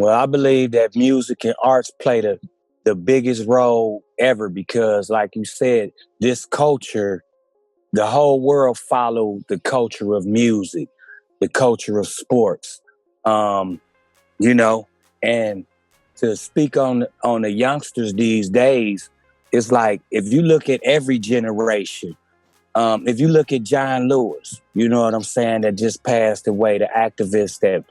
Well, I believe that music and arts play the biggest role ever because, like you said, this culture, the whole world followed the culture of music, the culture of sports, um, you know, and to speak on the youngsters these days, it's like if you look at every generation, if you look at John Lewis, you know what I'm saying, that just passed away, the activist that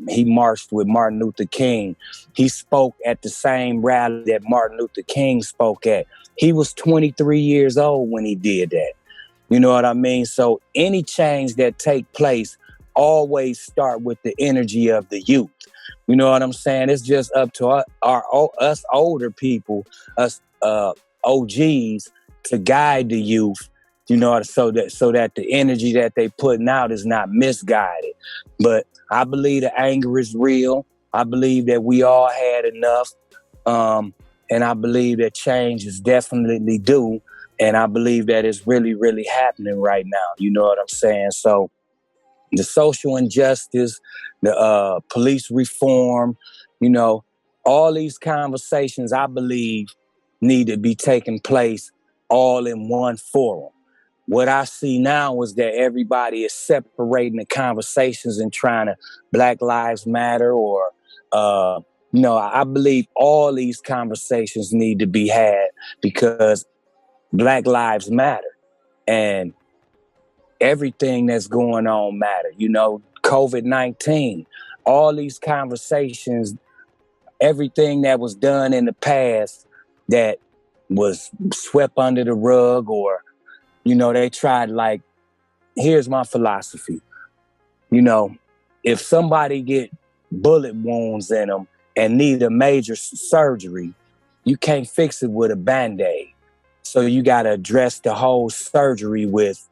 he marched with Martin Luther King. He spoke at the same rally that Martin Luther King spoke at. He was 23 years old when he did that. You know what I mean? So any change that take place always start with the energy of the youth. You know what I'm saying? It's just up to us older people, us OGs, to guide the youth. You know, so that the energy that they putting out is not misguided. But I believe the anger is real. I believe that we all had enough, and I believe that change is definitely due. And I believe that it's really, really happening right now. You know what I'm saying? So the social injustice, the police reform, you know, all these conversations, I believe, need to be taking place all in one forum. What I see now is that everybody is separating the conversations and trying to Black Lives Matter or, I believe all these conversations need to be had because Black Lives Matter. And everything that's going on matter. You know, COVID-19, all these conversations, everything that was done in the past that was swept under the rug or, you know, they tried like, here's my philosophy. You know, if somebody get bullet wounds in them and need a major surgery, you can't fix it with a Band-Aid. So you got to address the whole surgery with,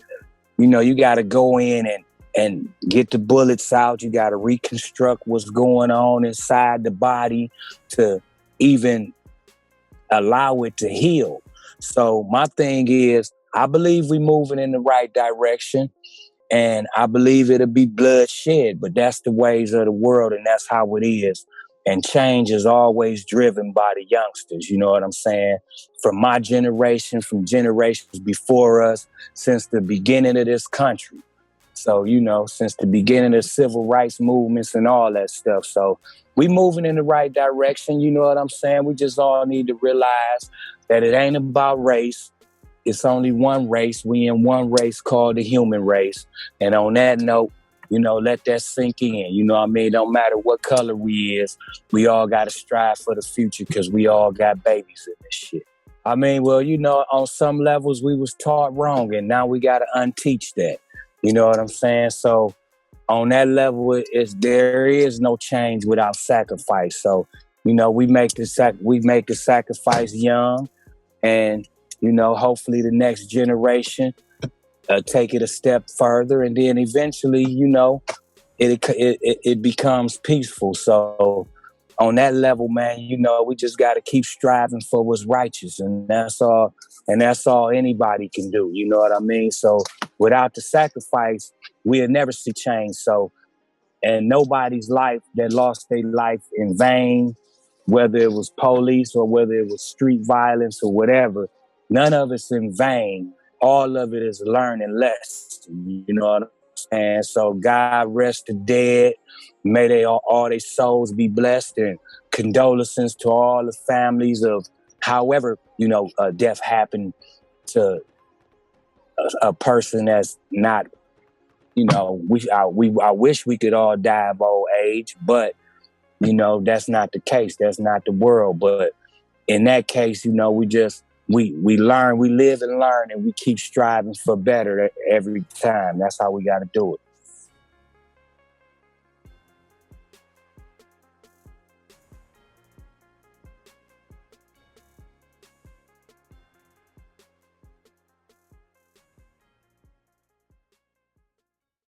you know, you got to go in and get the bullets out. You got to reconstruct what's going on inside the body to even allow it to heal. So my thing is, I believe we're moving in the right direction, and I believe it'll be bloodshed, but that's the ways of the world, and that's how it is. And change is always driven by the youngsters, you know what I'm saying? From my generation, from generations before us, since the beginning of this country. So, you know, since the beginning of civil rights movements and all that stuff. So we moving in the right direction, you know what I'm saying? We just all need to realize that it ain't about race. It's only one race. We in one race called the human race. And on that note, you know, let that sink in. You know what I mean? Don't matter what color we is, we all got to strive for the future because we all got babies in this shit. I mean, well, you know, on some levels we was taught wrong and now we got to unteach that. You know what I'm saying? So on that level, there is no change without sacrifice. So, you know, we make the sacrifice young and, you know, hopefully the next generation take it a step further, and then eventually, you know, it becomes peaceful. So on that level, man, you know, we just got to keep striving for what's righteous, and that's all. And that's all anybody can do. You know what I mean? So without the sacrifice, we'll never see change. So, and nobody's life that lost their life in vain, whether it was police or whether it was street violence or whatever, none of it's in vain. All of it is learning less. You know what I'm saying? So God rest the dead. May they all their souls be blessed, and condolences to all the families of however, you know, death happened to a person that's not, you know, I wish we could all die of old age, but, you know, that's not the case. That's not the world. But in that case, you know, we learn, we live and learn, and we keep striving for better every time. That's how we got to do it.